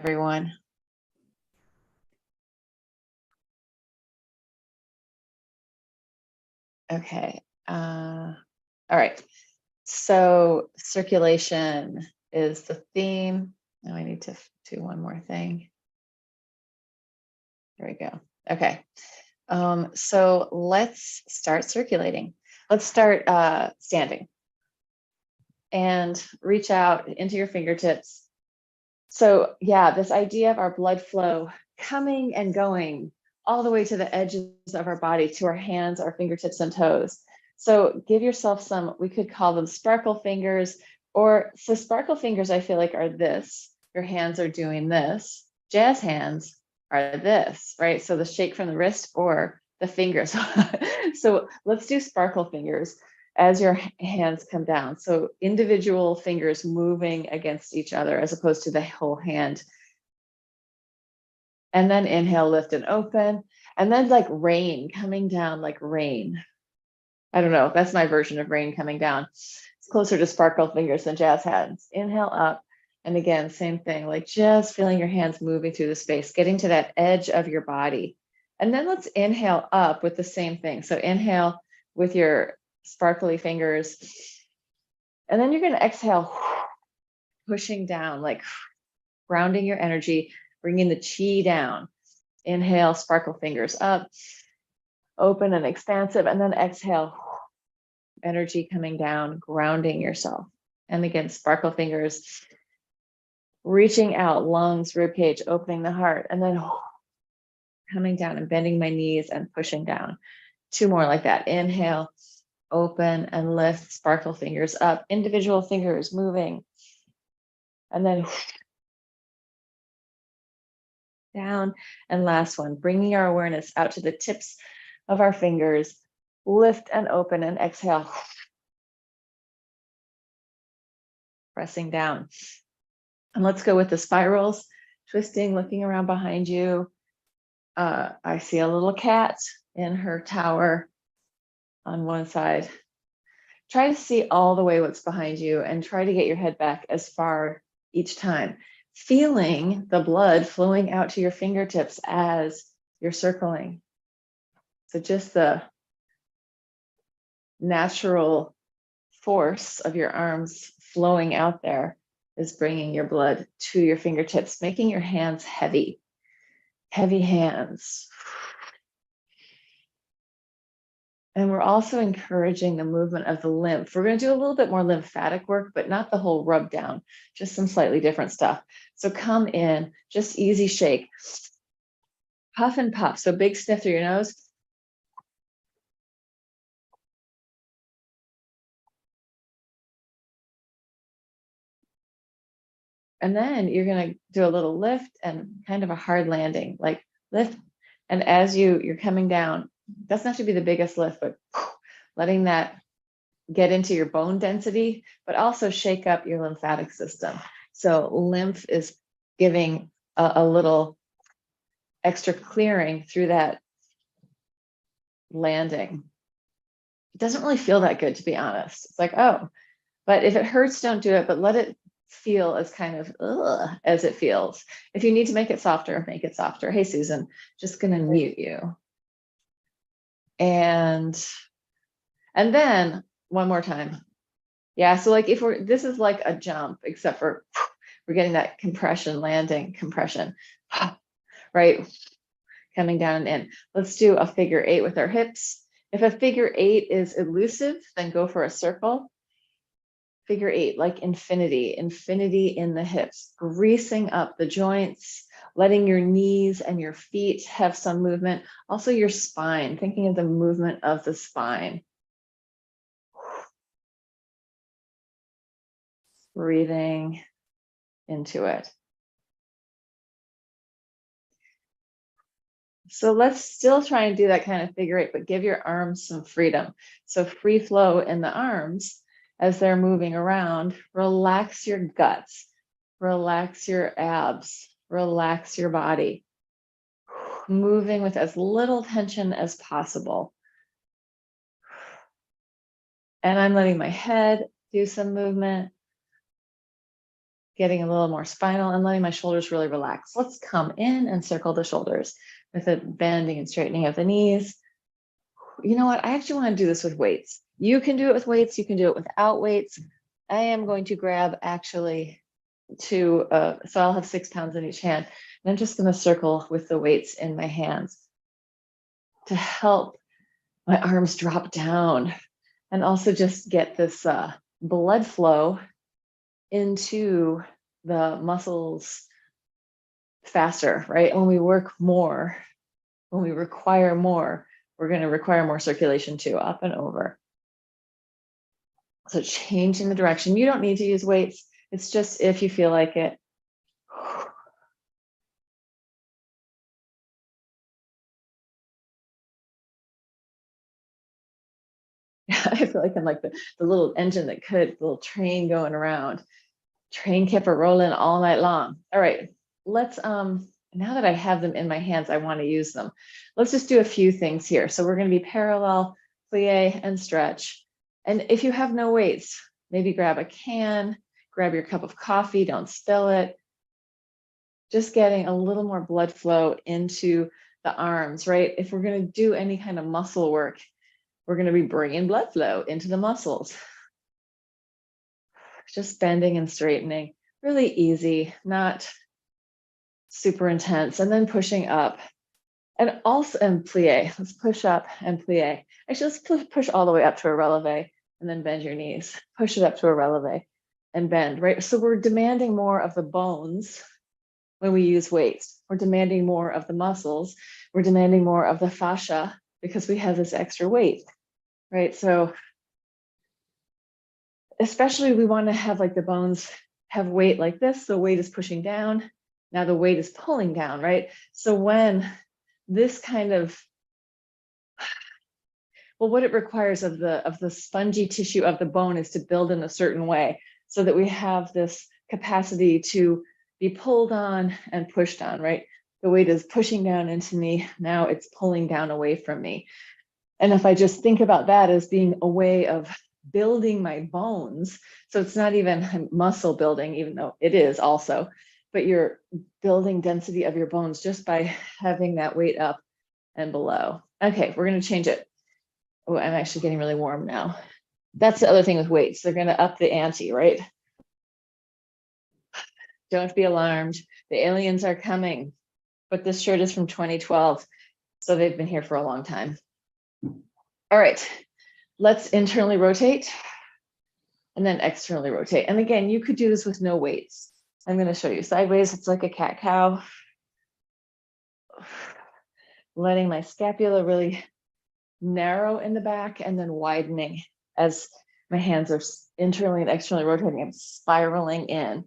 everyone. Okay. All right. So circulation is the theme. Now I need to do one more thing. There we go. Okay. So let's start circulating. Let's start standing and reach out into your fingertips. So yeah, this idea of our blood flow coming and going all the way to the edges of our body, to our hands, our fingertips and toes. So give yourself some, we could call them sparkle fingers, or so sparkle fingers I feel like are this, your hands are doing this, jazz hands are this, right? So the shake from the wrist or the fingers. So let's do sparkle fingers as your hands come down. So individual fingers moving against each other as opposed to the whole hand. And then inhale, lift and open. And then like rain coming down, like rain. I don't know, that's my version of rain coming down. It's closer to sparkle fingers than jazz hands. Inhale up. And again, same thing, like just feeling your hands moving through the space, getting to that edge of your body. And then let's inhale up with the same thing. So inhale with your sparkly fingers. And then you're going to exhale, pushing down, like grounding your energy, bringing the chi down. Inhale, sparkle fingers up, open and expansive, and then exhale, energy coming down, grounding yourself. And again, sparkle fingers, reaching out, lungs, rib cage, opening the heart, and then coming down and bending my knees and pushing down. Two more like that. Inhale, open and lift, sparkle fingers up, individual fingers moving. And then down. And last one, bringing our awareness out to the tips of our fingers, lift and open and exhale. Pressing down. And let's go with the spirals, twisting, looking around behind you. I see a little cat in her tower on one side. Try to see all the way what's behind you and try to get your head back as far each time, feeling the blood flowing out to your fingertips as you're circling. So just the natural force of your arms flowing out there is bringing your blood to your fingertips, making your hands heavy, heavy hands. And we're also encouraging the movement of the lymph. We're going to do a little bit more lymphatic work, but not the whole rub down, just some slightly different stuff. So come in, just easy shake, puff and puff. So big sniff through your nose. And then you're going to do a little lift and kind of a hard landing, like lift. And as you're coming down, doesn't have to be the biggest lift, but letting that get into your bone density, but also shake up your lymphatic system. So lymph is giving a little extra clearing through that landing. It doesn't really feel that good, to be honest. It's like, oh, but if it hurts, don't do it, but let it feel as kind of as it feels. If you need to make it softer, make it softer. Hey, Susan, just gonna mute you. And then one more time. Yeah, so like if this is like a jump, except for we're getting that compression, landing, compression, right? Coming down and in. Let's do a figure 8 with our hips. If a figure 8 is elusive, then go for a circle. Figure 8, like infinity, infinity in the hips, greasing up the joints, letting your knees and your feet have some movement. Also your spine, thinking of the movement of the spine. Breathing into it. So let's still try and do that kind of figure 8, but give your arms some freedom. So free flow in the arms as they're moving around. Relax your guts, relax your abs, relax your body. Moving with as little tension as possible. And I'm letting my head do some movement. getting a little more spinal and letting my shoulders really relax. Let's come in and circle the shoulders with a bending and straightening of the knees. You know what? I actually want to do this with weights. You can do it with weights. You can do it without weights. I am going to grab actually so I'll have 6 pounds in each hand. And I'm just going to circle with the weights in my hands to help my arms drop down and also just get this blood flow into the muscles faster, right? When we work more, when we require more, we're going to require more circulation too, up and over. So changing the direction. You don't need to use weights. It's just if you feel like it. I feel like I'm like the little engine that could, the little train going around. Train kept a rolling all night long. All right, let's, now that I have them in my hands, I want to use them. Let's just do a few things here. So we're going to be parallel, plie, and stretch. And if you have no weights, maybe grab a can, grab your cup of coffee, don't spill it. Just getting a little more blood flow into the arms, right? If we're going to do any kind of muscle work, we're going to be bringing blood flow into the muscles. Just bending and straightening, really easy, not super intense. And then pushing up and also, and plie. Let's push up and plie. Actually, let's push all the way up to a releve and then bend your knees. Push it up to a releve and bend, right? So we're demanding more of the bones when we use weights. We're demanding more of the muscles. We're demanding more of the fascia because we have this extra weight, right? So especially we want to have like the bones have weight like this. The weight is pushing down. Now the weight is pulling down, right? So when this kind of, well, what it requires of the spongy tissue of the bone is to build in a certain way so that we have this capacity to be pulled on and pushed on, right? The weight is pushing down into me. Now it's pulling down away from me. And if I just think about that as being a way of building my bones, so it's not even muscle building, even though it is also, but you're building density of your bones just by having that weight up and below. Okay, we're going to change it. Oh, I'm actually getting really warm now. That's the other thing with weights. They're going to up the ante, right? Don't be alarmed. The aliens are coming. But this shirt is from 2012, so they've been here for a long time. All right, let's internally rotate and then externally rotate. And again, you could do this with no weights. I'm going to show you sideways. It's like a cat-cow. Letting my scapula really narrow in the back and then widening as my hands are internally and externally rotating. I'm spiraling in.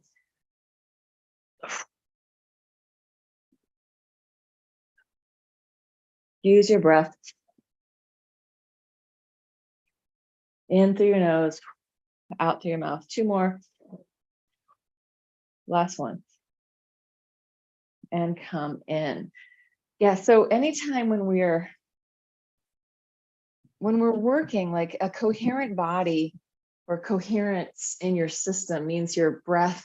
Use your breath. In through your nose, out through your mouth. 2 more. Last one. And come in. Yeah, so anytime when we're working, like a coherent body or coherence in your system means your breath,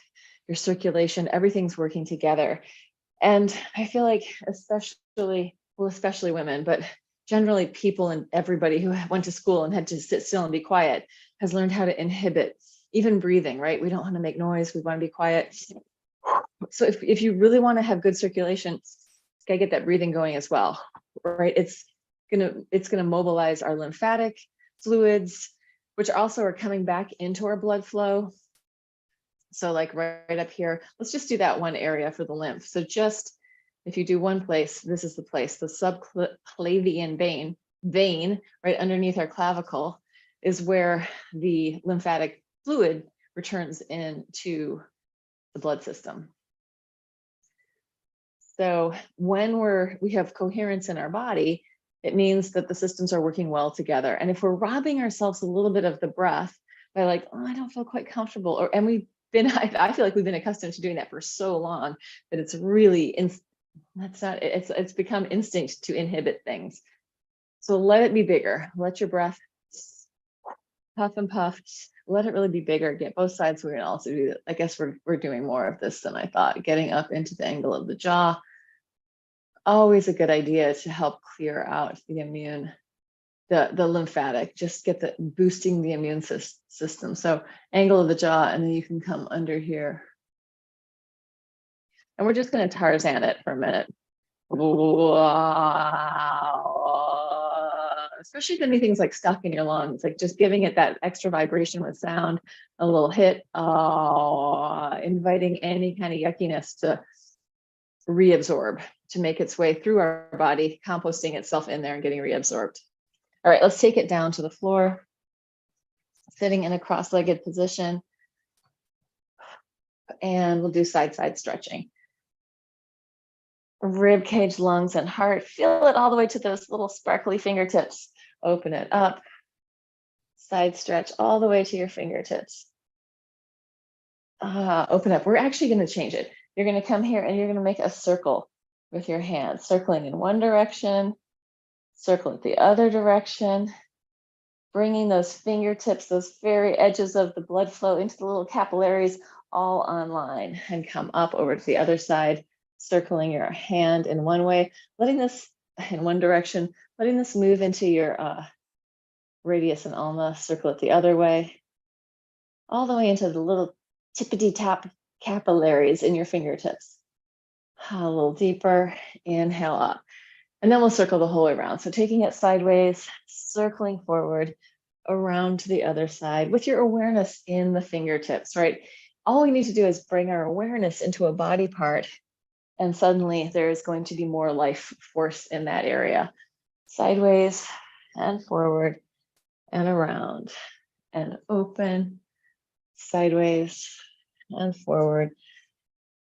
your circulation, everything's working together. And I feel like especially women, but generally people and everybody who went to school and had to sit still and be quiet has learned how to inhibit even breathing, right? We don't want to make noise. We want to be quiet. So if you really want to have good circulation, you gotta get that breathing going as well, right? It's gonna mobilize our lymphatic fluids, which also are coming back into our blood flow. So like right up here, let's just do that one area for the lymph. So just if you do one place, this is the place, the subclavian vein right underneath our clavicle is where the lymphatic fluid returns into the blood system. So when we have coherence in our body, it means that the systems are working well together. And if we're robbing ourselves a little bit of the breath by like, oh, I don't feel quite comfortable, I feel like we've been accustomed to doing that for so long that it's really, it's become instinct to inhibit things. So let it be bigger. Let your breath puff and puff. let it really be bigger, get both sides. We're gonna also do that. I guess we're doing more of this than I thought, getting up into the angle of the jaw. Always a good idea to help clear out the immune, the lymphatic, just get the boosting the immune system. So angle of the jaw, and then you can come under here. And we're just gonna Tarzan it for a minute. Especially if anything's like stuck in your lungs, like just giving it that extra vibration with sound, a little hit, inviting any kind of yuckiness to reabsorb, to make its way through our body, composting itself in there and getting reabsorbed. All right, let's take it down to the floor, sitting in a cross-legged position, and we'll do side-side stretching. Rib cage, lungs, and heart. Feel it all the way to those little sparkly fingertips. Open it up. Side stretch all the way to your fingertips. Open up. We're actually going to change it. You're going to come here and you're going to make a circle with your hands, circling in one direction, circle at the other direction, bringing those fingertips, those very edges of the blood flow into the little capillaries all online, and come up over to the other side, circling your hand in one way, letting this in one direction, letting this move into your radius and ulna, circle it the other way, all the way into the little tippity tap capillaries in your fingertips. A little deeper, inhale up. And then we'll circle the whole way around. So taking it sideways, circling forward, around to the other side with your awareness in the fingertips, right? All we need to do is bring our awareness into a body part, and suddenly there is going to be more life force in that area. Sideways and forward and around and open, sideways and forward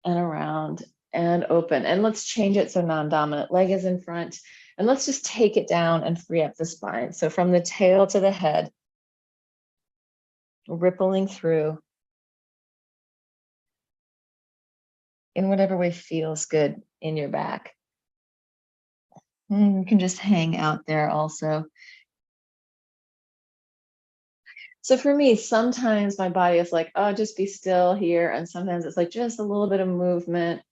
and around and open. And let's change it so non-dominant leg is in front. And let's just take it down and free up the spine. So from the tail to the head, rippling through in whatever way feels good in your back. And you can just hang out there also. So for me, sometimes my body is like, oh, just be still here. And sometimes it's like just a little bit of movement.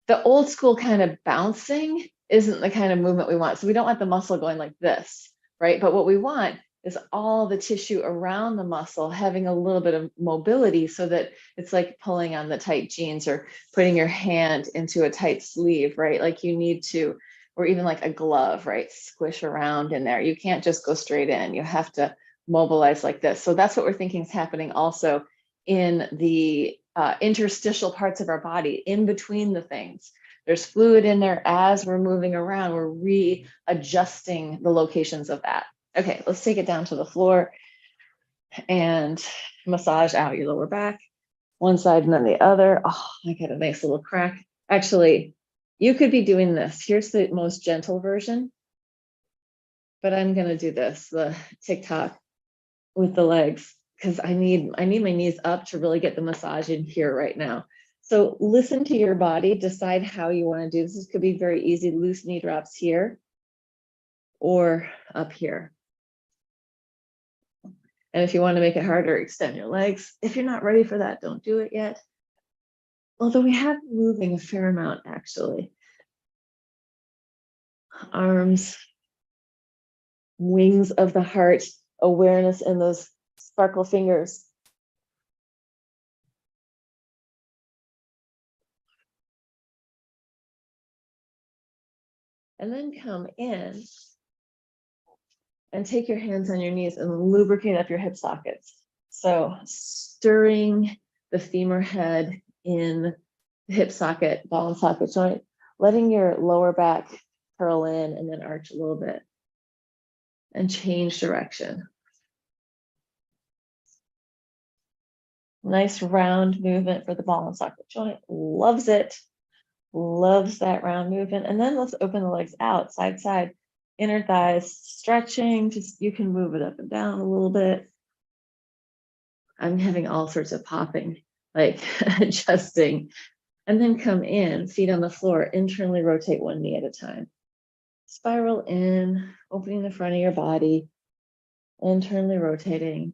The old school kind of bouncing isn't the kind of movement we want. So we don't want the muscle going like this, right? But what we want is all the tissue around the muscle having a little bit of mobility, so that it's like pulling on the tight jeans or putting your hand into a tight sleeve, right? Like you need to, or even like a glove, right? Squish around in there. You can't just go straight in. You have to mobilize like this. So that's what we're thinking is happening also in the interstitial parts of our body, in between the things. There's fluid in there as we're moving around. We're readjusting the locations of that. Okay, let's take it down to the floor and massage out your lower back, one side and then the other. Oh, I got a nice little crack. Actually, you could be doing this. Here's the most gentle version, but I'm gonna do this, the TikTok with the legs, because I need my knees up to really get the massage in here right now. So listen to your body, decide how you want to do this. This could be very easy, loose knee drops here or up here. And if you want to make it harder, extend your legs. If you're not ready for that, don't do it yet. Although we have moving a fair amount, actually. Arms, wings of the heart, awareness in those sparkle fingers. And then come in and take your hands on your knees and lubricate up your hip sockets. So stirring the femur head in the hip socket, ball and socket joint, letting your lower back curl in and then arch a little bit and change direction. Nice round movement for the ball and socket joint. Loves it. Loves that round movement. And then let's open the legs out, side, side. Inner thighs stretching, just you can move it up and down a little bit. I'm having all sorts of popping, like adjusting. And then come in, feet on the floor, internally rotate one knee at a time. Spiral in, opening the front of your body, internally rotating.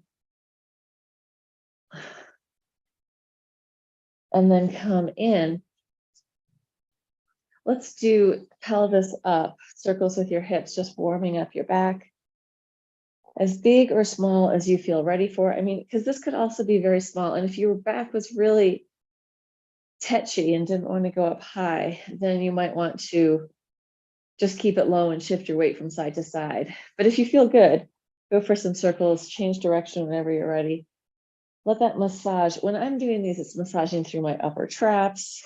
and then come in. Let's do pelvis up, circles with your hips, just warming up your back. As big or small as you feel ready for. I mean, because this could also be very small. And if your back was really tetchy and didn't want to go up high, then you might want to just keep it low and shift your weight from side to side. But if you feel good, go for some circles, change direction whenever you're ready. Let that massage. When I'm doing these, it's massaging through my upper traps.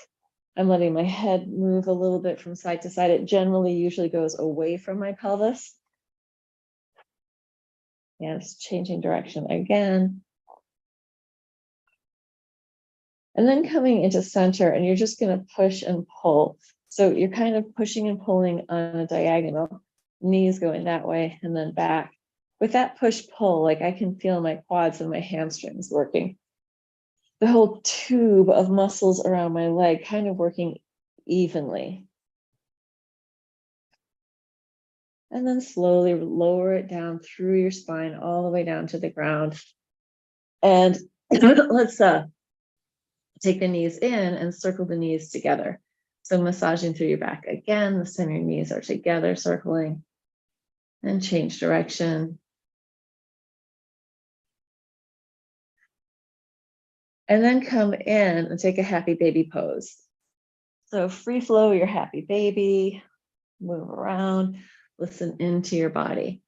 I'm letting my head move a little bit from side to side. It generally usually goes away from my pelvis. And it's changing direction again. And then coming into center, and you're just going to push and pull. So you're kind of pushing and pulling on a diagonal, knees going that way and then back. With that push pull, like I can feel my quads and my hamstrings working. The whole tube of muscles around my leg kind of working evenly. And then slowly lower it down through your spine all the way down to the ground. And let's take the knees in and circle the knees together. So massaging through your back again, the center your knees are together, circling, and change direction. And then come in and take a happy baby pose. So free flow your happy baby, move around, listen into your body.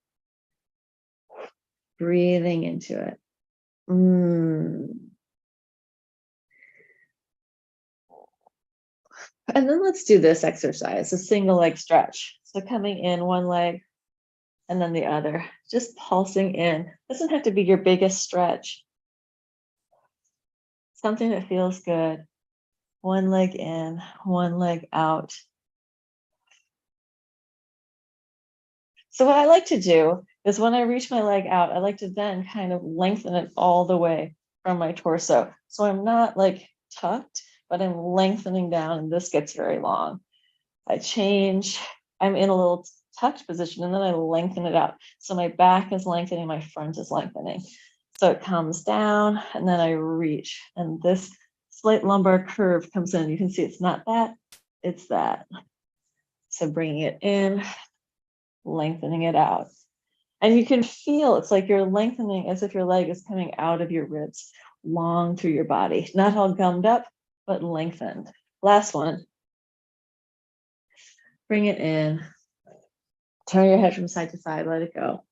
Breathing into it. And then let's do this exercise, a single leg stretch. So coming in one leg and then the other, just pulsing in. Doesn't have to be your biggest stretch. Something that feels good. One leg in, one leg out. So what I like to do is when I reach my leg out, I like to then kind of lengthen it all the way from my torso. So I'm not like tucked, but I'm lengthening down, and this gets very long. I change, I'm in a little tucked position, and then I lengthen it out. So my back is lengthening, my front is lengthening. So it comes down, and then I reach, and this slight lumbar curve comes in. You can see it's not that, it's that. So bringing it in, lengthening it out. And you can feel it's like you're lengthening as if your leg is coming out of your ribs, long through your body, not all gummed up, but lengthened. Last one. Bring it in. Turn your head from side to side, let it go.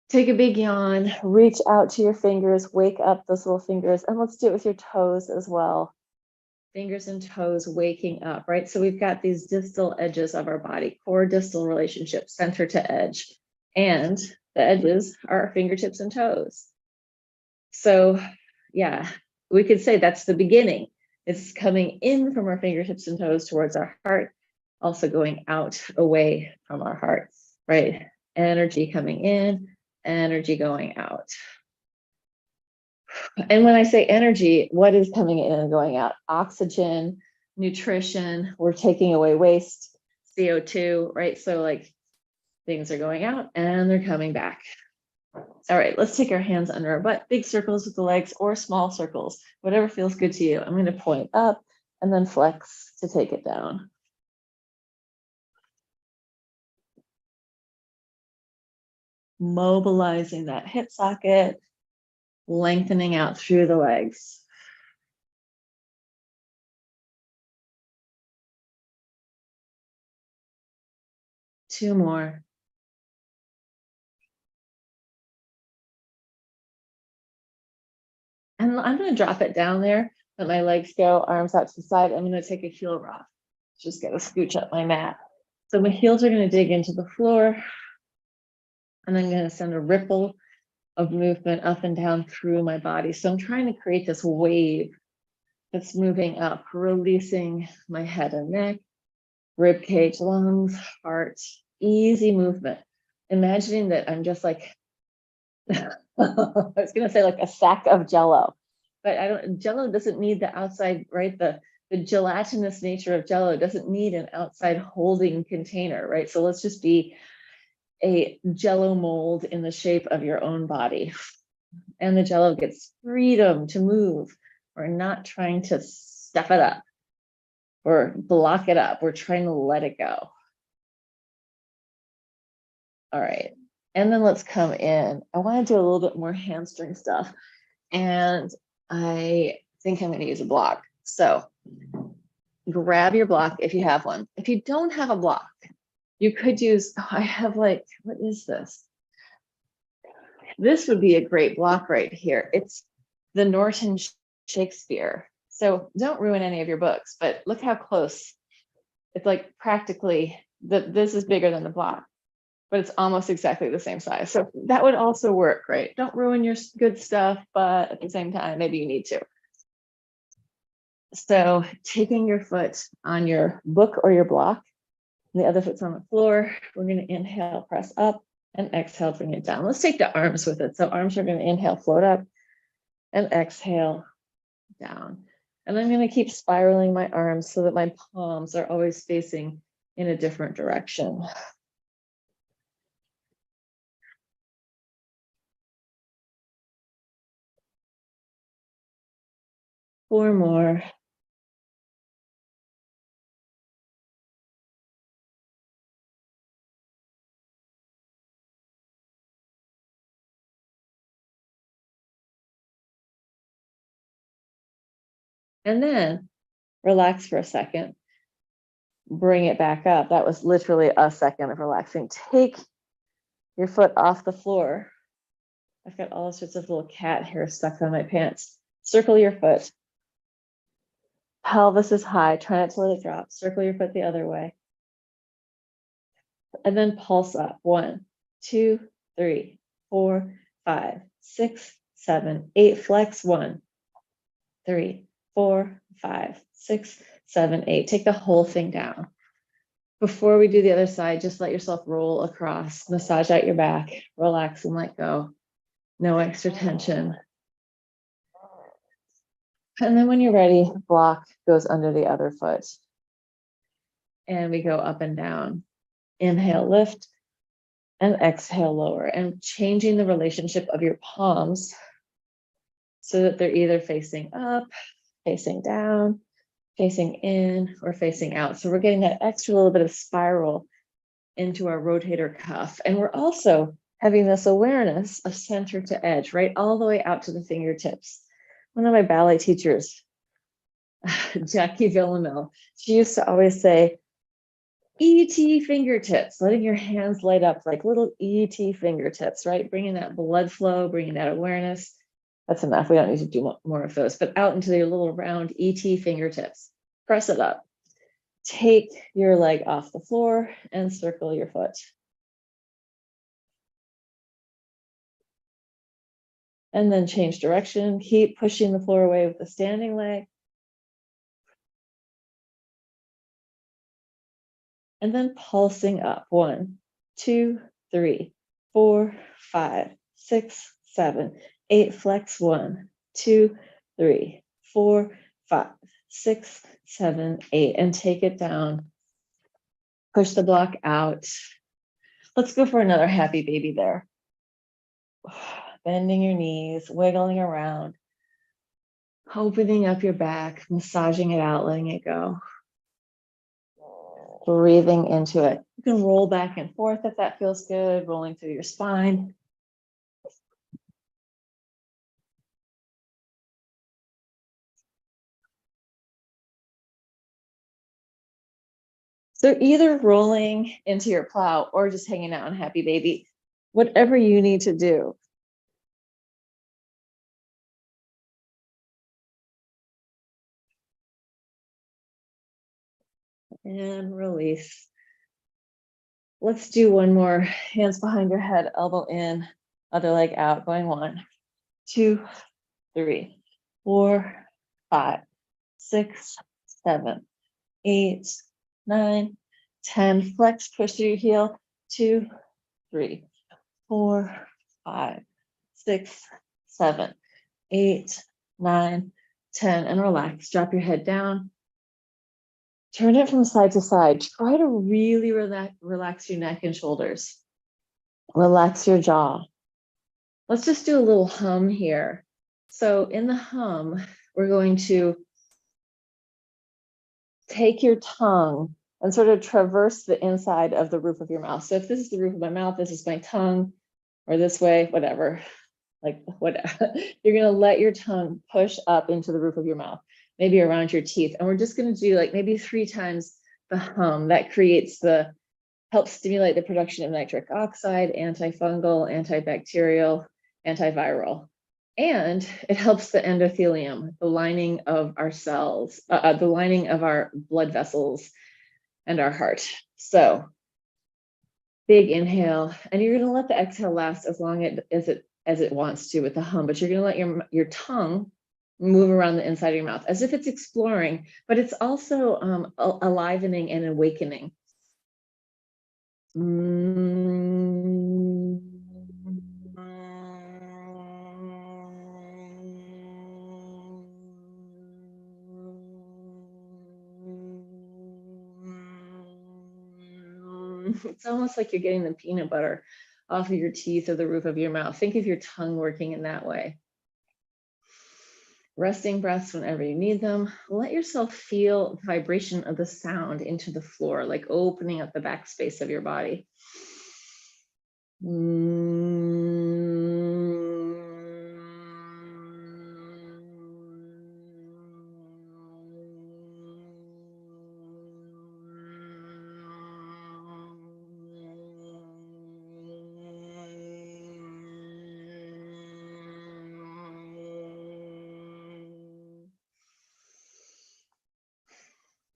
Take a big yawn, reach out to your fingers, wake up those little fingers, and let's do it with your toes as well. Fingers and toes waking up, right? So we've got these distal edges of our body, core distal relationship, center to edge. And the edges are our fingertips and toes. So yeah, we could say that's the beginning. It's coming in from our fingertips and toes towards our heart, also going out away from our heart, right? Energy coming in, energy going out. And when I say energy, what is coming in and going out? Oxygen, nutrition, we're taking away waste, CO2, right? So like things are going out and they're coming back. All right, let's take our hands under our butt, big circles with the legs or small circles, whatever feels good to you. I'm going to point up and then flex to take it down. Mobilizing that hip socket, lengthening out through the legs. Two more. And I'm going to drop it down there. Let my legs go, arms out to the side. I'm going to take a heel rock. Just got to scooch up my mat. So my heels are going to dig into the floor. And I'm going to send a ripple of movement up and down through my body. So I'm trying to create this wave that's moving up, releasing my head and neck, rib cage, lungs, heart, easy movement. Imagining that I'm just like, I was going to say like a sack of Jello, but Jello doesn't need the outside, right? The gelatinous nature of Jello doesn't need an outside holding container, right? So let's just be a Jello mold in the shape of your own body. And the Jello gets freedom to move, We're not trying to step it up or block it up. We're trying to let it go. All right. And then let's come in. I want to do a little bit more hamstring stuff. And I think I'm going to use a block. So grab your block if you have one. If you don't have a block, you could use, I have like, what is this? This would be a great block right here. It's the Norton Shakespeare. So don't ruin any of your books, but look how close. It's like practically, this is bigger than the block, but it's almost exactly the same size. So that would also work, right? Don't ruin your good stuff, but at the same time, maybe you need to. So taking your foot on your book or your block, and the other foot's on the floor, we're going to inhale, press up, and exhale, bring it down. Let's take the arms with it. So arms are going to inhale, float up, and exhale, down. And I'm going to keep spiraling my arms so that my palms are always facing in a different direction. Four more. And then relax for a second. Bring it back up. That was literally a second of relaxing. Take your foot off the floor. I've got all sorts of little cat hair stuck on my pants. Circle your foot. Pelvis is high. Try not to let it drop. Circle your foot the other way. And then pulse up. 1, 2, 3, 4, 5, 6, 7, 8. Flex. 1, 3, 4, 5, 6, 7, 8. Take the whole thing down. Before we do the other side, just let yourself roll across, massage out your back, relax and let go. No extra tension. And then when you're ready, block goes under the other foot. And we go up and down. Inhale, lift, and exhale, lower. And changing the relationship of your palms so that they're either facing up, facing down, facing in, or facing out. So we're getting that extra little bit of spiral into our rotator cuff. And we're also having this awareness of center to edge, right? All the way out to the fingertips. One of my ballet teachers, Jackie Villamil, she used to always say, ET fingertips, letting your hands light up like little ET fingertips, right? Bringing that blood flow, bringing that awareness. That's enough. We don't need to do more of those, but out into your little round ET fingertips. Press it up. Take your leg off the floor and circle your foot. And then change direction. Keep pushing the floor away with the standing leg. And then pulsing up. 1, 2, 3, 4, 5, 6, 7, 8. Flex. 1, 2, 3, 4, 5, 6, 7, 8. And take it down. Push the block out. Let's go for another happy baby there. Bending your knees, wiggling around, opening up your back, massaging it out, letting it go. Breathing into it. You can roll back and forth if that feels good, rolling through your spine. So either rolling into your plow or just hanging out on happy baby, whatever you need to do. And release. Let's do one more. Hands behind your head, elbow in, other leg out, going 1, 2, 3, 4, 5, 6, 7, 8, 9, 10. Flex, push through your heel. 2, 3, 4, 5, 6, 7, 8, 9, 10. And relax. Drop your head down. Turn it from side to side. Try to really relax your neck and shoulders. Relax your jaw. Let's just do a little hum here. So in the hum, we're going to take your tongue and sort of traverse the inside of the roof of your mouth. So if this is the roof of my mouth, this is my tongue, or this way, whatever, like whatever. You're gonna let your tongue push up into the roof of your mouth, maybe around your teeth. And we're just gonna do like maybe 3 times the hum. That helps stimulate the production of nitric oxide, antifungal, antibacterial, antiviral. And it helps the endothelium, the lining of our cells, the lining of our blood vessels and our heart. So big inhale, and you're gonna let the exhale last as long as it wants to with the hum, but you're gonna let your tongue move around the inside of your mouth as if it's exploring, but it's also alivening and awakening. It's almost like you're getting the peanut butter off of your teeth or the roof of your mouth. Think of your tongue working in that way. Resting breaths whenever you need them. Let yourself feel the vibration of the sound into the floor, like opening up the backspace of your body.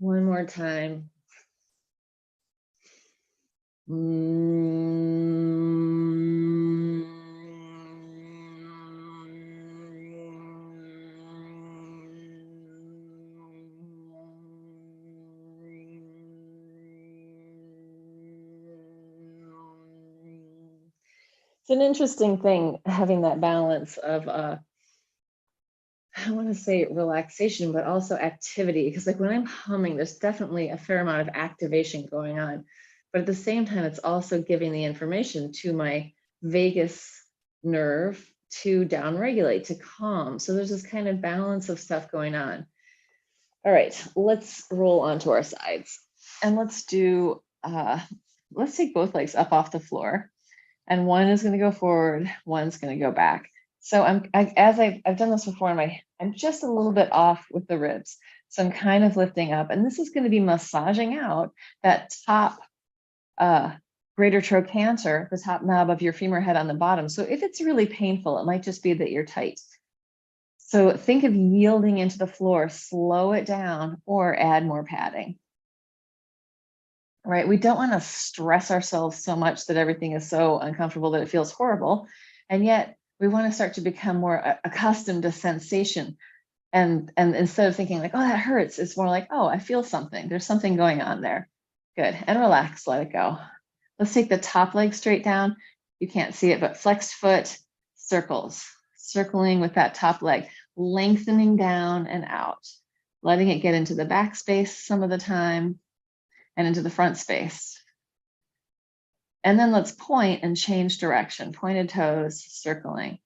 One more time. It's an interesting thing having that balance of I want to say relaxation, but also activity, because like when I'm humming, there's definitely a fair amount of activation going on. But at the same time, it's also giving the information to my vagus nerve to downregulate, to calm. So there's this kind of balance of stuff going on. All right, let's roll onto our sides. And let's do, let's take both legs up off the floor. And one is going to go forward, one's going to go back. So I've done this before, I'm just a little bit off with the ribs. So I'm kind of lifting up, and this is going to be massaging out that top greater trochanter, the top knob of your femur head on the bottom. So if it's really painful, it might just be that you're tight. So think of yielding into the floor, slow it down, or add more padding. Right? We don't want to stress ourselves so much that everything is so uncomfortable that it feels horrible. And yet we want to start to become more accustomed to sensation. And instead of thinking like, oh, that hurts, it's more like, oh, I feel something. There's something going on there. Good. And relax, let it go. Let's take the top leg straight down. You can't see it, but flexed foot, circles, circling with that top leg, lengthening down and out, letting it get into the back space some of the time and into the front space. And then let's point and change direction. Pointed toes, circling.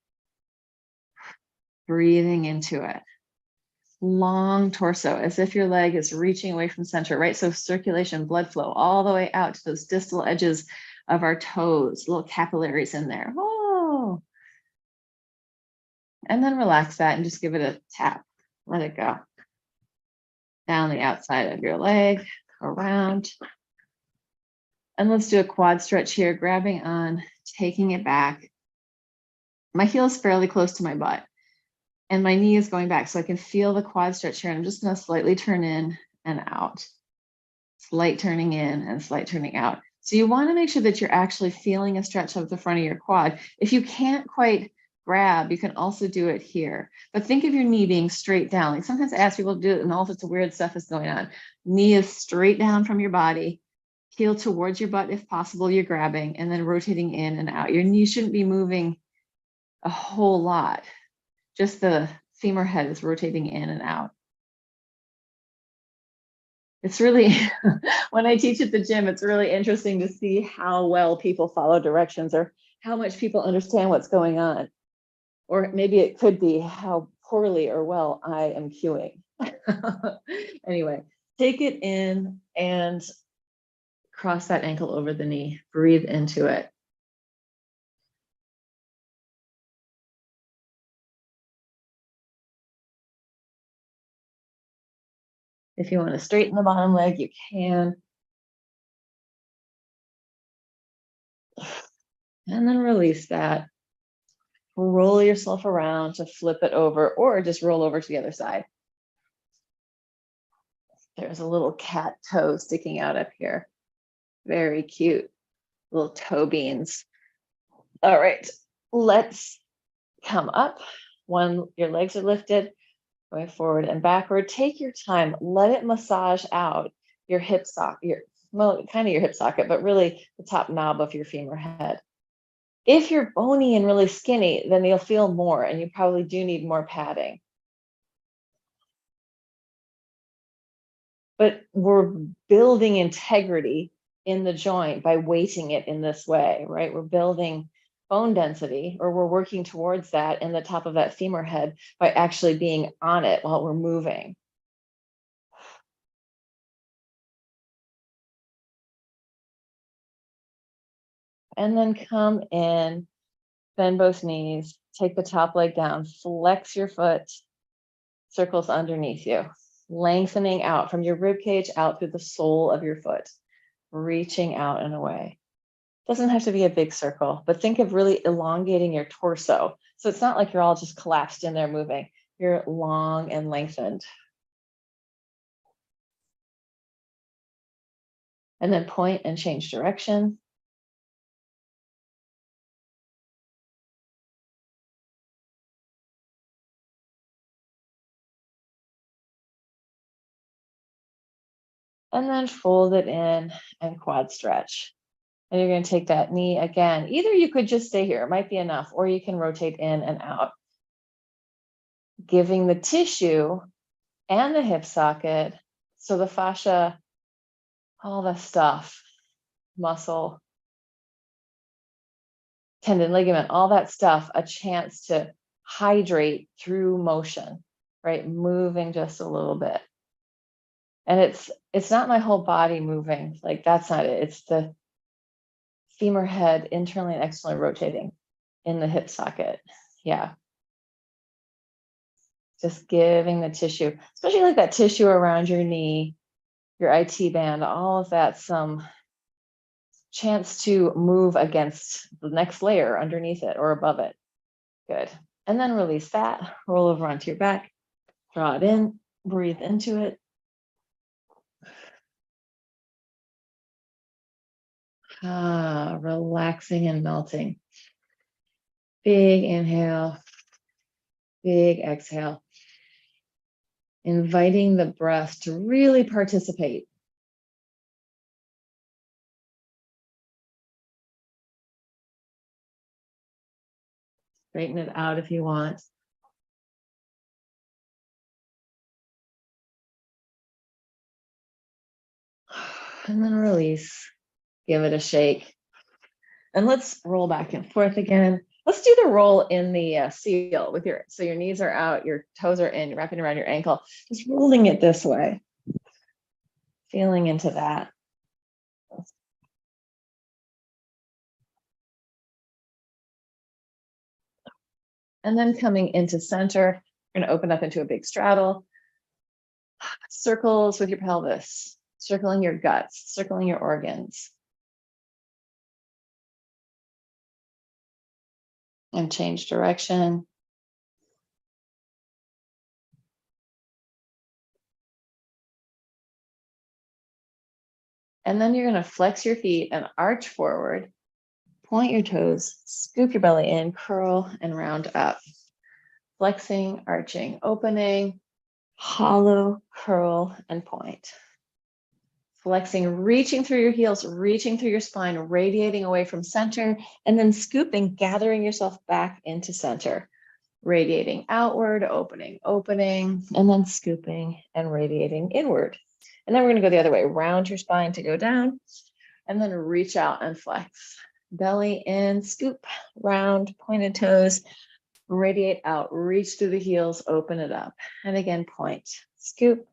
Breathing into it. Long torso, as if your leg is reaching away from center, right? So circulation, blood flow all the way out to those distal edges of our toes, little capillaries in there. Oh. And then relax that and just give it a tap. Let it go. Down the outside of your leg, around. And let's do a quad stretch here, grabbing on, taking it back. My heel is fairly close to my butt and my knee is going back. So I can feel the quad stretch here. I'm just gonna slightly turn in and out. Slight turning in and slight turning out. So you wanna make sure that you're actually feeling a stretch of the front of your quad. If you can't quite grab, you can also do it here. But think of your knee being straight down. Like sometimes I ask people to do it and all sorts of weird stuff is going on. Knee is straight down from your body. Heel towards your butt if possible, you're grabbing, and then rotating in and out. Your knee shouldn't be moving a whole lot. Just the femur head is rotating in and out. It's really, when I teach at the gym, it's really interesting to see how well people follow directions or how much people understand what's going on. Or maybe it could be how poorly or well I am cueing. Anyway, take it in and cross that ankle over the knee. Breathe into it. If you want to straighten the bottom leg, you can. And then release that. Roll yourself around to flip it over, or just roll over to the other side. There's a little cat toe sticking out up here. Very cute. Little toe beans. All right, let's come up. When your legs are lifted, going forward and backward. Take your time. Let it massage out your hip socket, well, kind of your hip socket, but really the top knob of your femur head. If you're bony and really skinny, then you'll feel more, and you probably do need more padding. But we're building integrity in the joint by weighting it in this way, right? We're building bone density, or we're working towards that in the top of that femur head by actually being on it while we're moving. And then come in, bend both knees, take the top leg down, flex your foot, circles underneath you, lengthening out from your rib cage out through the sole of your foot, reaching out and away. Doesn't have to be a big circle, but think of really elongating your torso. So it's not like you're all just collapsed in there moving. You're long and lengthened. And then point and change direction. And then fold it in and quad stretch. And you're going to take that knee again. Either you could just stay here, it might be enough, or you can rotate in and out, giving the tissue and the hip socket, so the fascia, all the stuff, muscle, tendon, ligament, all that stuff, a chance to hydrate through motion, right? Moving just a little bit. And it's not my whole body moving, like that's not it. It's the femur head internally and externally rotating in the hip socket. Yeah. Just giving the tissue, especially like that tissue around your knee, your IT band, all of that, some chance to move against the next layer underneath it or above it. Good. And then release that, roll over onto your back, draw it in, breathe into it. Relaxing and melting. Big inhale, big exhale. Inviting the breath to really participate. Straighten it out if you want. And then release. Give it a shake. And let's roll back and forth again. Let's do the roll in the seal with so your knees are out, your toes are in, you're wrapping around your ankle, just rolling it this way. Feeling into that. And then coming into center, you're going to open up into a big straddle. Circles with your pelvis, circling your guts, circling your organs. And change direction. And then you're going to flex your feet and arch forward, point your toes, scoop your belly in, curl and round up. Flexing, arching, opening, hollow, curl, and point. Flexing, reaching through your heels, reaching through your spine, radiating away from center, and then scooping, gathering yourself back into center. Radiating outward, opening, opening, and then scooping and radiating inward. And then we're going to go the other way, round your spine to go down, and then reach out and flex. Belly in, scoop, round, pointed toes, radiate out, reach through the heels, open it up. And again, point, scoop,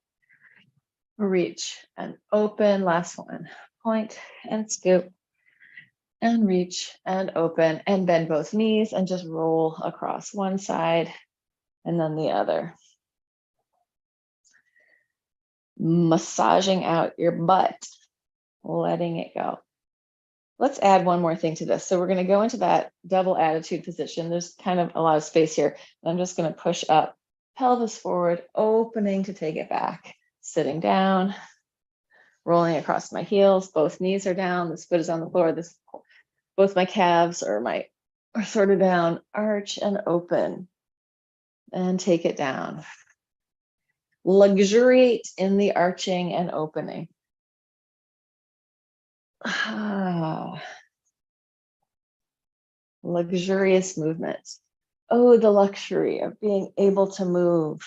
reach and open. Last one, point and scoop and reach and open, and bend both knees and just roll across one side and then the other. Massaging out your butt, letting it go. Let's add one more thing to this. So we're going to go into that double attitude position. There's kind of a lot of space here. I'm just going to push up, pelvis forward, opening to take it back, sitting down, rolling across my heels. Both knees are down. This foot is on the floor. Both my calves are sort of down. Arch and open, and take it down. Luxuriate in the arching and opening. Luxurious movements. Oh, the luxury of being able to move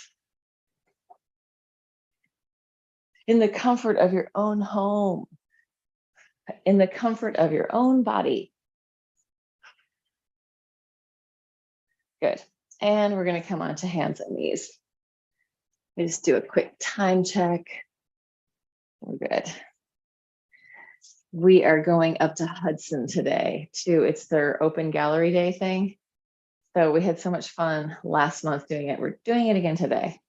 in the comfort of your own home, in the comfort of your own body. Good. And we're going to come on to hands and knees. We just do a quick time check. We're good. We are going up to Hudson today too. It's their open gallery day thing. So we had so much fun last month doing it. We're doing it again today,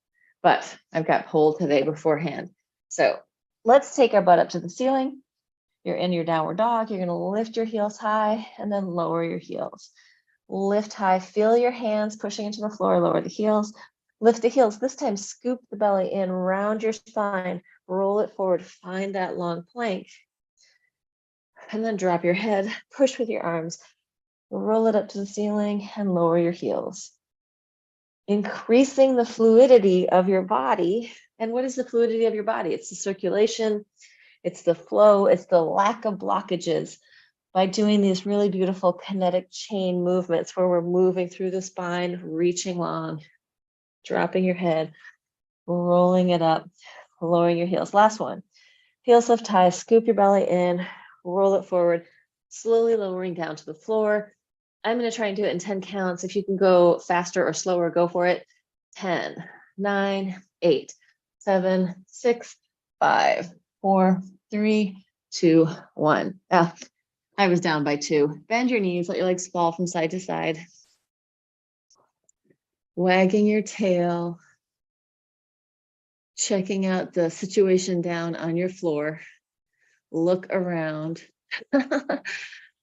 but I've got pole today beforehand. So let's take our butt up to the ceiling. You're in your downward dog. You're going to lift your heels high and then lower your heels. Lift high, feel your hands pushing into the floor, lower the heels. Lift the heels. This time, scoop the belly in, round your spine, roll it forward, find that long plank. And then drop your head, push with your arms, roll it up to the ceiling and lower your heels. Increasing the fluidity of your body. And what is the fluidity of your body? It's the circulation, it's the flow, it's the lack of blockages by doing these really beautiful kinetic chain movements where we're moving through the spine, reaching long, dropping your head, rolling it up, lowering your heels. Last one. Heels lift high, scoop your belly in, roll it forward, slowly lowering down to the floor. I'm going to try and do it in 10 counts. If you can go faster or slower, go for it. 10, 9, 8, 7, 6, 5, 4, 3, 2, 1. I was down by 2. Bend your knees, let your legs fall from side to side. Wagging your tail. Checking out the situation down on your floor. Look around.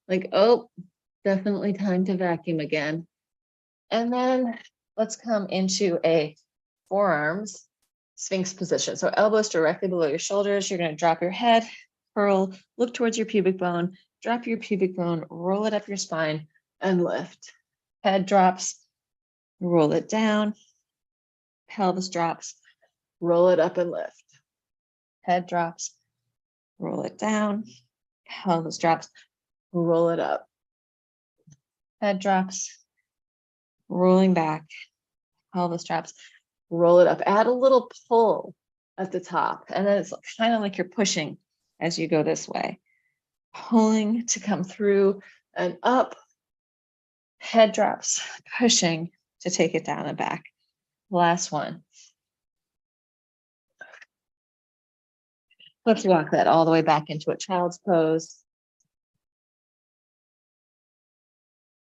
Like, oh, definitely time to vacuum again. And then let's come into a forearms Sphinx position. So elbows directly below your shoulders. You're going to drop your head, curl, look towards your pubic bone, drop your pubic bone, roll it up your spine and lift. Head drops, roll it down. Pelvis drops, roll it up and lift. Head drops, roll it down. Pelvis drops, roll it up. Head drops, rolling back. Pelvis drops, roll it up. Add a little pull at the top. And then it's kind of like you're pushing as you go this way. Pulling to come through and up. Head drops, pushing to take it down and back. Last one. Let's walk that all the way back into a child's pose.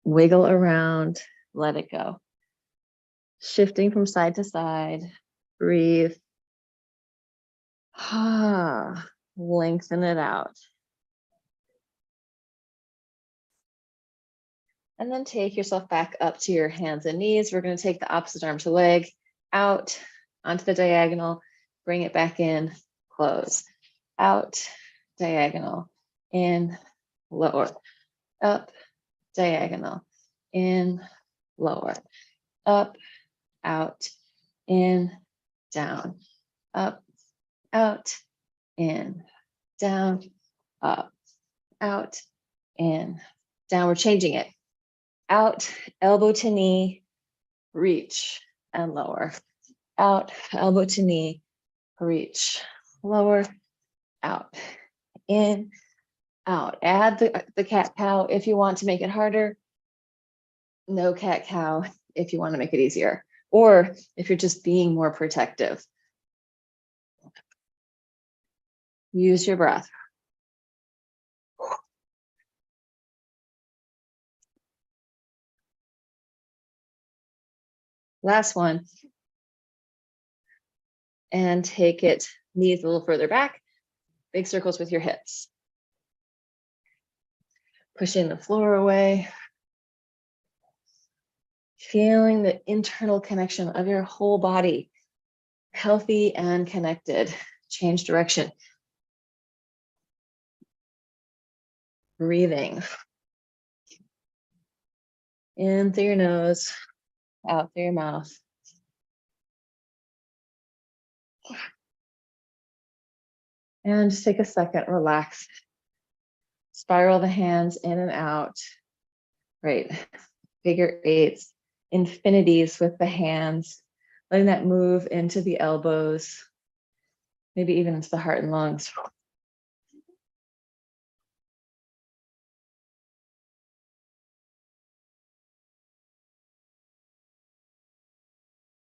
Wiggle around, let it go. Shifting from side to side, breathe. Lengthen it out. And then take yourself back up to your hands and knees. We're going to take the opposite arm to leg, out, onto the diagonal, bring it back in, close. Out, diagonal, in, lower, up, diagonal, in, lower, up, out, in, down, up, out, in, down, up, out, in, down. We're changing it. Out, elbow to knee, reach and lower. Out, elbow to knee, reach, lower, out, in, out. Add the cat cow if you want to make it harder. No cat cow if you want to make it easier, or if you're just being more protective. Use your breath. Last one. And take it, knees a little further back, big circles with your hips. Pushing the floor away. Feeling the internal connection of your whole body, healthy and connected. Change direction. Breathing. In through your nose, out through your mouth. And just take a second, relax. Spiral the hands in and out. Right. Figure eights, infinities with the hands, letting that move into the elbows, maybe even into the heart and lungs.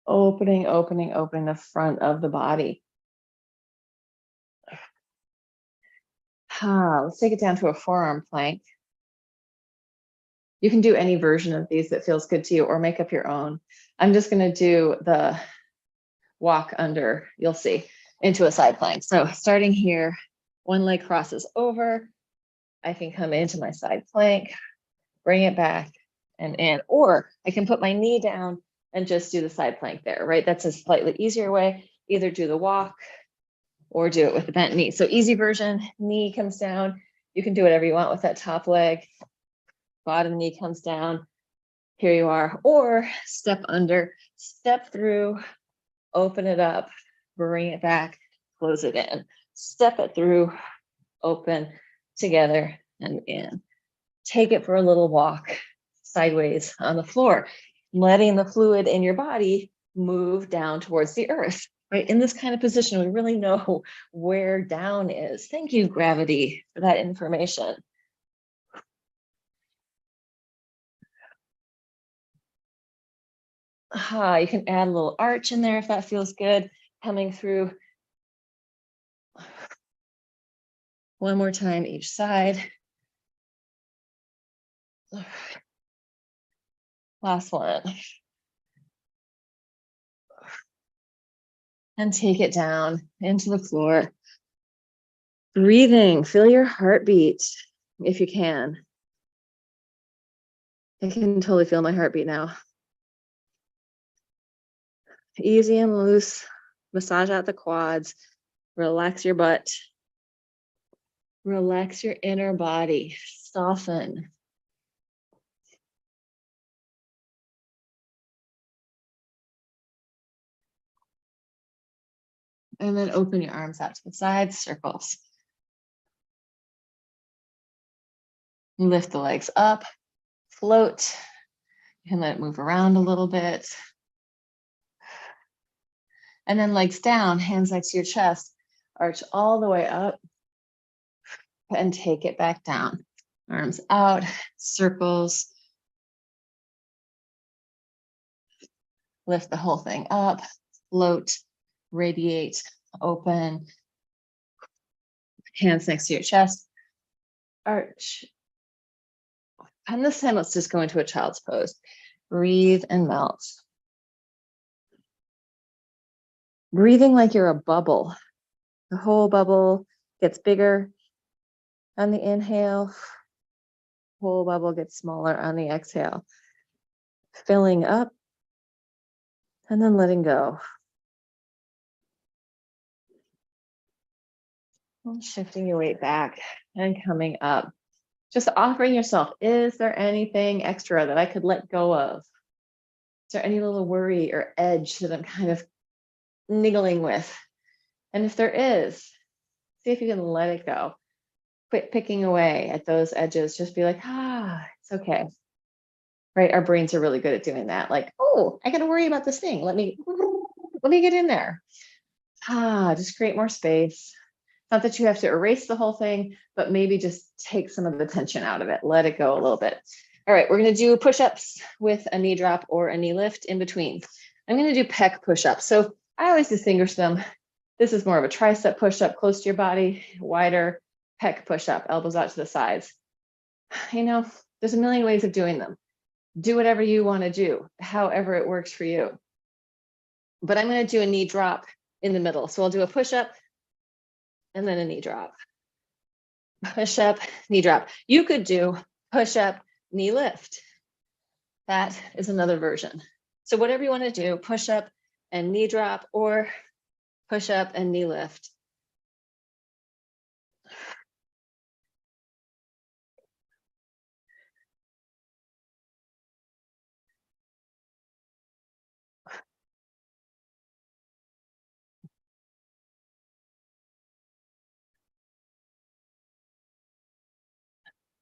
Opening the front of the body. Let's take it down to a forearm plank. You can do any version of these that feels good to you or make up your own. I'm just going to do the walk under, you'll see, into a side plank. So starting here, one leg crosses over. I can come into my side plank, bring it back and in, or I can put my knee down and just do the side plank there, right? That's a slightly easier way. Either do the walk or do it with the bent knee. So easy version, knee comes down. You can do whatever you want with that top leg. Bottom knee comes down. Here you are. Or step under, step through, open it up, bring it back, close it in. Step it through, open, together, and in. Take it for a little walk sideways on the floor, letting the fluid in your body move down towards the earth. Right? In this kind of position, we really know where down is. Thank you, gravity, for that information. You can add a little arch in there if that feels good. Coming through. One more time each side. Last one. And take it down into the floor. Breathing, feel your heartbeat if you can. I can totally feel my heartbeat now. Easy and loose. Massage out the quads. Relax your butt. Relax your inner body. Soften. And then open your arms out to the sides, circles. Lift the legs up, float. You can let it move around a little bit. And then legs down, hands next to your chest, arch all the way up and take it back down. Arms out, circles. Lift the whole thing up, float, radiate, open. Hands next to your chest, arch. And this time, let's just go into a child's pose. Breathe and melt. Breathing like you're a bubble. The whole bubble gets bigger on the inhale. Whole bubble gets smaller on the exhale. Filling up and then letting go. And shifting your weight back and coming up. Just offering yourself, is there anything extra that I could let go of? Is there any little worry or edge that I'm kind of niggling with? And if there is, see if you can let it go. Quit picking away at those edges. Just be like, it's okay. Right? Our brains are really good at doing that. Like, oh, I got to worry about this thing. Let me get in there. Just create more space. Not that you have to erase the whole thing, but maybe just take some of the tension out of it. Let it go a little bit. All right, we're going to do push-ups with a knee drop or a knee lift in between. I'm going to do pec push-ups. So I always distinguish them. This is more of a tricep push-up close to your body, wider pec push-up, elbows out to the sides. You know, there's a million ways of doing them. Do whatever you want to do, however it works for you. But I'm going to do a knee drop in the middle. So I'll do a push-up and then a knee drop. Push-up, knee drop. You could do push-up, knee lift. That is another version. So whatever you want to do, push up and knee drop or push up and knee lift.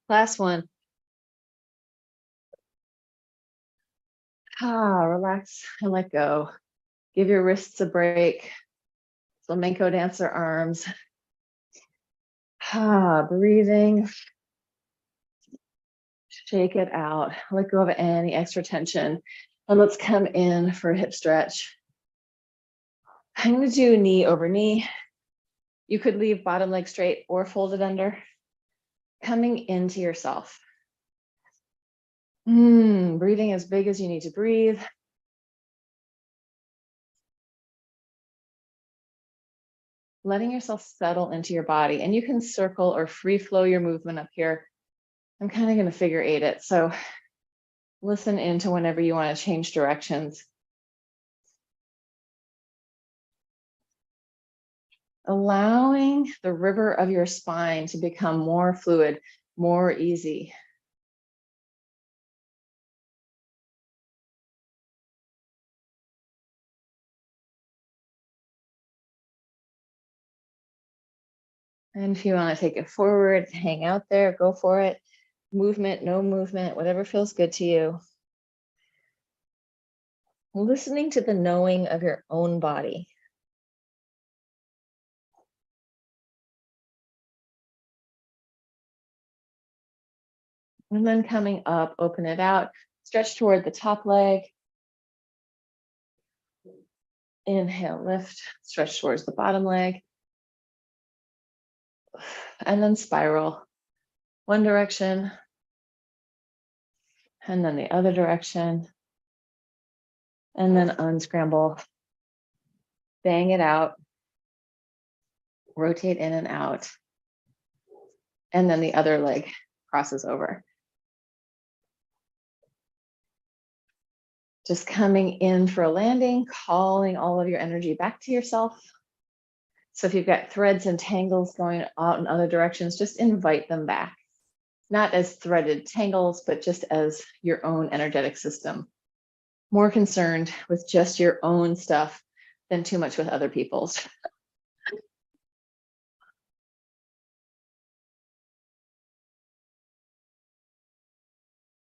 Last one. Relax and let go. Give your wrists a break. Flamenco dancer arms. Breathing. Shake it out. Let go of any extra tension. And let's come in for a hip stretch. I'm going to do knee over knee. You could leave bottom leg straight or fold it under. Coming into yourself. Breathing as big as you need to breathe. Letting yourself settle into your body. And you can circle or free flow your movement up here. I'm kind of going to figure 8 it. So listen into whenever you want to change directions. Allowing the river of your spine to become more fluid, more easy. And if you want to take it forward, hang out there, go for it. Movement, no movement, whatever feels good to you. Listening to the knowing of your own body. And then coming up, open it out, stretch toward the top leg. Inhale, lift, stretch towards the bottom leg. And then spiral. One direction. And then the other direction. And then unscramble. Bang it out. Rotate in and out. And then the other leg crosses over. Just coming in for a landing, calling all of your energy back to yourself. So if you've got threads and tangles going out in other directions, just invite them back. Not as threaded tangles, but just as your own energetic system. More concerned with just your own stuff than too much with other people's.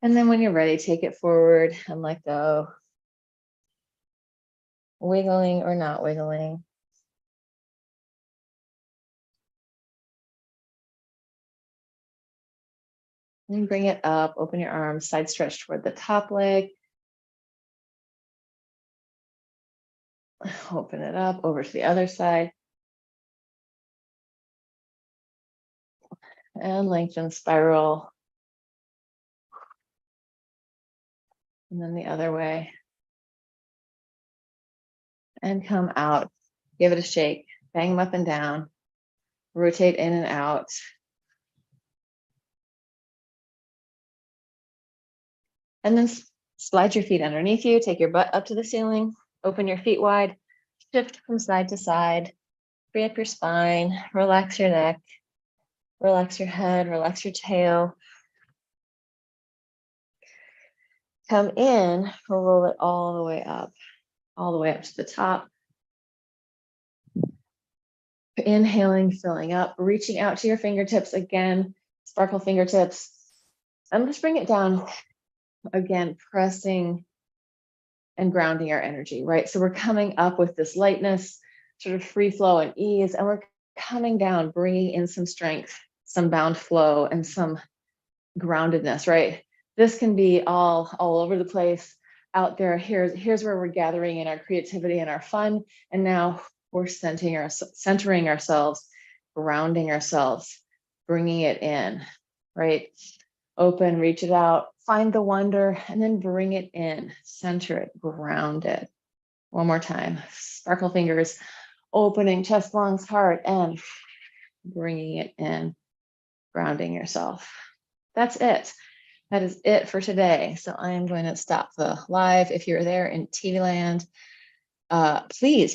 And then when you're ready, take it forward and let go. Wiggling or not wiggling. And bring it up, open your arms, side stretch toward the top leg. Open it up over to the other side. And lengthen, spiral. And then the other way. And come out. Give it a shake. Bang them up and down. Rotate in and out. And then slide your feet underneath you. Take your butt up to the ceiling. Open your feet wide. Shift from side to side. Free up your spine. Relax your neck. Relax your head. Relax your tail. Come in, roll it all the way up to the top. Inhaling, filling up, reaching out to your fingertips again, sparkle fingertips. And let's bring it down again, pressing and grounding our energy, right? So we're coming up with this lightness, sort of free flow and ease, and we're coming down, bringing in some strength, some bound flow, and some groundedness, right? This can be all over the place out there. Here's where we're gathering in our creativity and our fun. And now we're centering ourselves, grounding ourselves, bringing it in, right? Open, reach it out, find the wonder, and then bring it in, center it, ground it. One more time. Sparkle fingers, opening chest, lungs, heart, and bringing it in, grounding yourself. That's it. That is it for today. So I am going to stop the live. If you're there in TV land, please